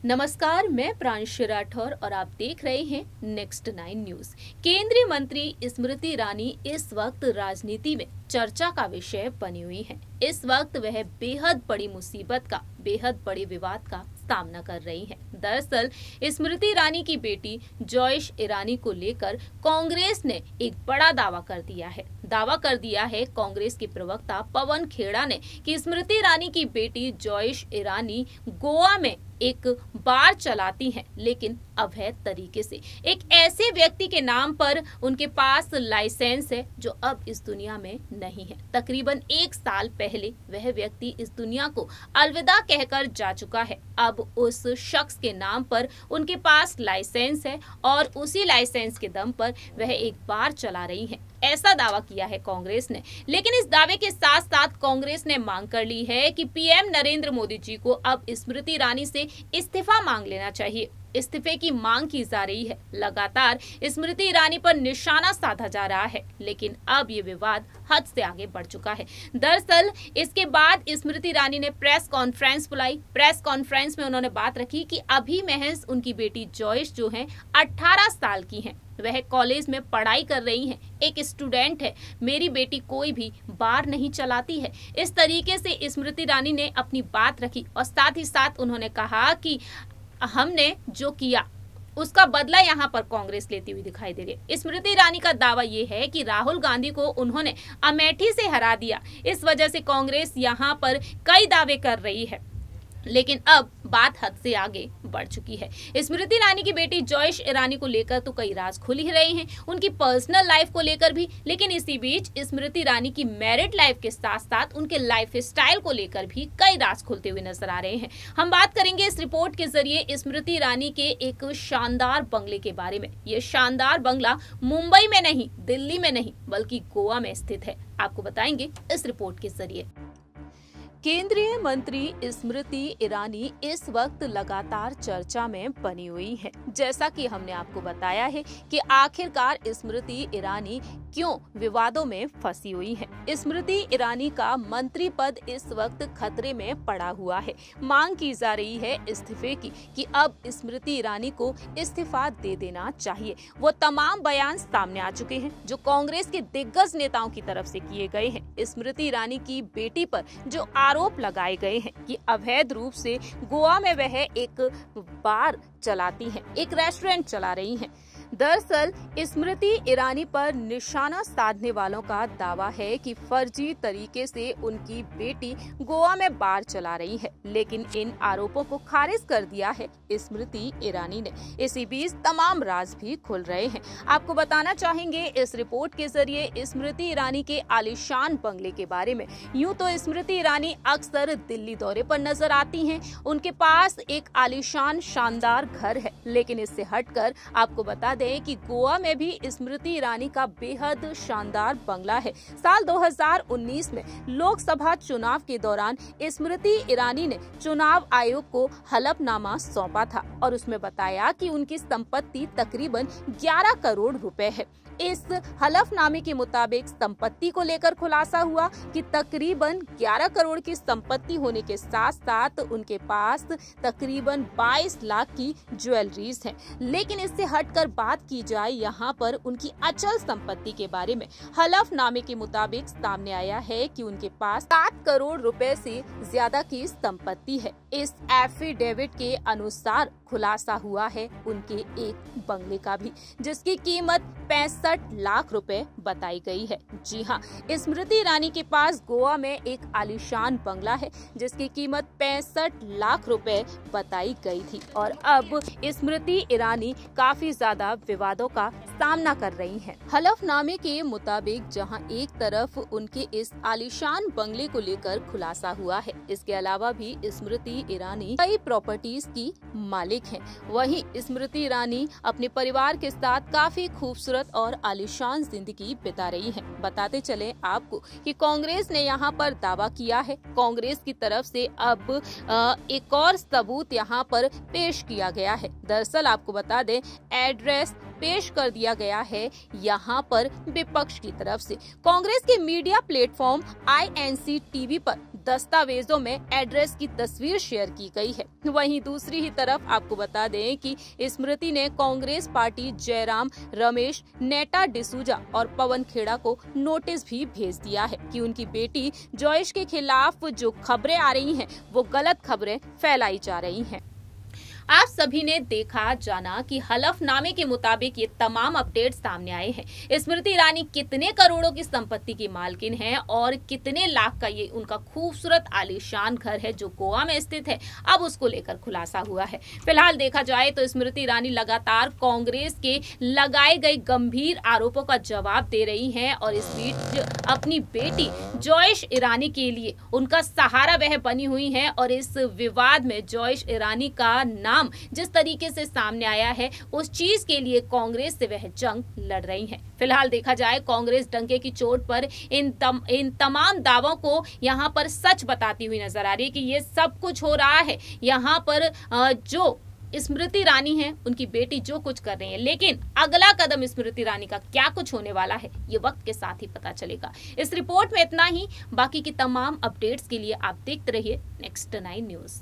नमस्कार, मैं प्रांशु राठौर और आप देख रहे हैं नेक्स्ट 9 न्यूज। केंद्रीय मंत्री स्मृति ईरानी इस वक्त राजनीति में चर्चा का विषय बनी हुई हैं। इस वक्त वह बेहद बड़ी मुसीबत का, बेहद बड़े विवाद का सामना कर रही हैं। दरअसल स्मृति ईरानी की बेटी जॉयश ईरानी को लेकर कांग्रेस ने एक बड़ा दावा कर दिया है कांग्रेस के प्रवक्ता पवन खेड़ा ने कि स्मृति ईरानी की बेटी जॉयश ईरानी गोवा में एक बार चलाती हैं, लेकिन अवैध तरीके से। एक ऐसे व्यक्ति के नाम पर उनके पास लाइसेंस है जो अब इस दुनिया में नहीं है। तकरीबन 1 साल पहले वह व्यक्ति इस दुनिया को अलविदा कहकर जा चुका है। अब उस शख्स के नाम पर उनके पास लाइसेंस है और उसी लाइसेंस के दम पर वह एक बार चला रही है, ऐसा दावा किया है कांग्रेस ने। लेकिन इस दावे के साथ साथ कांग्रेस ने मांग कर ली है कि पीएम नरेंद्र मोदी जी को अब स्मृति ईरानी से इस्तीफा मांग लेना चाहिए। इस्तीफे की मांग की जा रही है। लगातार स्मृति ईरानी पर निशाना साधा जा रहा है, लेकिन अब ये विवाद हद से आगे बढ़ चुका है। दरअसल इसके बाद स्मृति ईरानी ने प्रेस कॉन्फ्रेंस बुलाई। प्रेस कॉन्फ्रेंस में उन्होंने बात रखी कि अभी महज उनकी बेटी जॉयश जो है 18 साल की है, वह कॉलेज में पढ़ाई कर रही हैं, एक स्टूडेंट है। मेरी बेटी कोई भी बार नहीं चलाती है। इस तरीके से स्मृति ईरानी ने अपनी बात रखी और साथ ही साथ उन्होंने कहा कि हमने जो किया उसका बदला यहाँ पर कांग्रेस लेती हुई दिखाई दे रही है। स्मृति ईरानी का दावा ये है कि राहुल गांधी को उन्होंने अमेठी से हरा दिया, इस वजह से कांग्रेस यहाँ पर कई दावे कर रही है, लेकिन अब बात हद से आगे बढ़ चुकी है। स्मृति ईरानी की बेटी जॉयश ईरानी को लेकर तो कई राज खुल ही रहे हैं, उनकी पर्सनल लाइफ को लेकर भी। लेकिन इसी बीच स्मृति ईरानी की मैरिड लाइफ के साथ साथ उनके लाइफ स्टाइल को लेकर भी कई राज खुलते हुए नजर आ रहे हैं। हम बात करेंगे इस रिपोर्ट के जरिए स्मृति ईरानी के एक शानदार बंगले के बारे में। ये शानदार बंगला मुंबई में नहीं, दिल्ली में नहीं, बल्कि गोवा में स्थित है। आपको बताएंगे इस रिपोर्ट के जरिए। केंद्रीय मंत्री स्मृति ईरानी इस वक्त लगातार चर्चा में बनी हुई है। जैसा कि हमने आपको बताया है कि आखिरकार स्मृति ईरानी क्यों विवादों में फंसी हुई है। स्मृति ईरानी का मंत्री पद इस वक्त खतरे में पड़ा हुआ है। मांग की जा रही है इस्तीफे की कि अब स्मृति ईरानी को इस्तीफा दे देना चाहिए। वो तमाम बयान सामने आ चुके हैं जो कांग्रेस के दिग्गज नेताओं की तरफ से किए गए हैं। स्मृति ईरानी की बेटी पर जो आरोप लगाए गए हैं कि अवैध रूप से गोवा में वह एक बार चलाती हैं, एक रेस्टोरेंट चला रही हैं। दरअसल स्मृति ईरानी पर निशाना साधने वालों का दावा है कि फर्जी तरीके से उनकी बेटी गोवा में बार चला रही है, लेकिन इन आरोपों को खारिज कर दिया है स्मृति ईरानी ने। इसी बीच तमाम राज भी खुल रहे हैं। आपको बताना चाहेंगे इस रिपोर्ट के जरिए स्मृति ईरानी के आलीशान बंगले के बारे में। यूं तो स्मृति ईरानी अक्सर दिल्ली दौरे पर नजर आती हैं। उनके पास एक आलीशान शानदार घर है, लेकिन इससे हटकर आपको बता दें कि गोवा में भी स्मृति ईरानी का बेहद शानदार बंगला है। साल 2019 में लोकसभा चुनाव के दौरान स्मृति ईरानी ने चुनाव आयोग को हलफनामा सौंपा था और उसमें बताया कि उनकी संपत्ति तकरीबन 11 करोड़ रुपए है। इस हलफनामे के मुताबिक संपत्ति को लेकर खुलासा हुआ कि तकरीबन 11 करोड़ की संपत्ति होने के साथ साथ उनके पास तकरीबन 22 लाख की ज्वेलरीज हैं। लेकिन इससे हटकर बात की जाए यहाँ पर उनकी अचल संपत्ति के बारे में, हलफनामे के मुताबिक सामने आया है कि उनके पास 7 करोड़ रुपए से ज्यादा की संपत्ति है। इस एफिडेविट के अनुसार खुलासा हुआ है उनके एक बंगले का भी, जिसकी कीमत 65 लाख रुपए बताई गई है। जी हाँ, स्मृति ईरानी के पास गोवा में एक आलीशान बंगला है जिसकी कीमत 65 लाख रुपए बताई गई थी और अब स्मृति ईरानी काफी ज्यादा विवादों का सामना कर रही हैं। हलफनामे के मुताबिक जहां एक तरफ उनके इस आलीशान बंगले को लेकर खुलासा हुआ है, इसके अलावा भी स्मृति ईरानी कई प्रॉपर्टीज की मालिक हैं। वहीं स्मृति ईरानी अपने परिवार के साथ काफी खूबसूरत और आलीशान जिंदगी बिता रही हैं। बताते चले आपको कि कांग्रेस ने यहाँ पर दावा किया है। कांग्रेस की तरफ से अब एक और सबूत यहाँ पर पेश किया गया है। दरअसल आपको बता दें, एड्रेस पेश कर दिया गया है यहाँ पर विपक्ष की तरफ से। कांग्रेस के मीडिया प्लेटफॉर्म INC TV पर दस्तावेजों में एड्रेस की तस्वीर शेयर की गई है। वहीं दूसरी ही तरफ आपको बता दें कि स्मृति ने कांग्रेस पार्टी जयराम रमेश, नेटा डिसूजा और पवन खेड़ा को नोटिस भी भेज दिया है कि उनकी बेटी जॉयश के खिलाफ जो खबरें आ रही हैं वो गलत खबरें फैलाई जा रही हैं। आप सभी ने देखा जाना कि हलफनामे के मुताबिक ये तमाम अपडेट सामने आए हैं। स्मृति ईरानी कितने करोड़ों की संपत्ति की मालकिन हैं और कितने लाख का ये उनका खूबसूरत आलीशान घर है जो गोवा में स्थित है, अब उसको लेकर खुलासा हुआ है। फिलहाल देखा जाए तो स्मृति ईरानी लगातार कांग्रेस के लगाए गए गंभीर आरोपों का जवाब दे रही हैं और इस बीच अपनी बेटी जॉयश ईरानी के लिए उनका सहारा वह बनी हुई है और इस विवाद में जॉयश ईरानी का नाम जिस तरीके से सामने आया है उस चीज के लिए कांग्रेस से वह जंग लड़ रही है। फिलहाल देखा जाए कांग्रेस डंके की चोट पर इन तमाम दावों को यहां पर सच बताती हुई नजर आ रही है कि ये सब कुछ हो रहा है। यहां पर जो स्मृति ईरानी है उनकी बेटी जो कुछ कर रही है, लेकिन अगला कदम स्मृति ईरानी का क्या कुछ होने वाला है ये वक्त के साथ ही पता चलेगा। इस रिपोर्ट में इतना ही। बाकी की तमाम अपडेट्स के लिए आप देखते रहिए नेक्स्ट 9 न्यूज।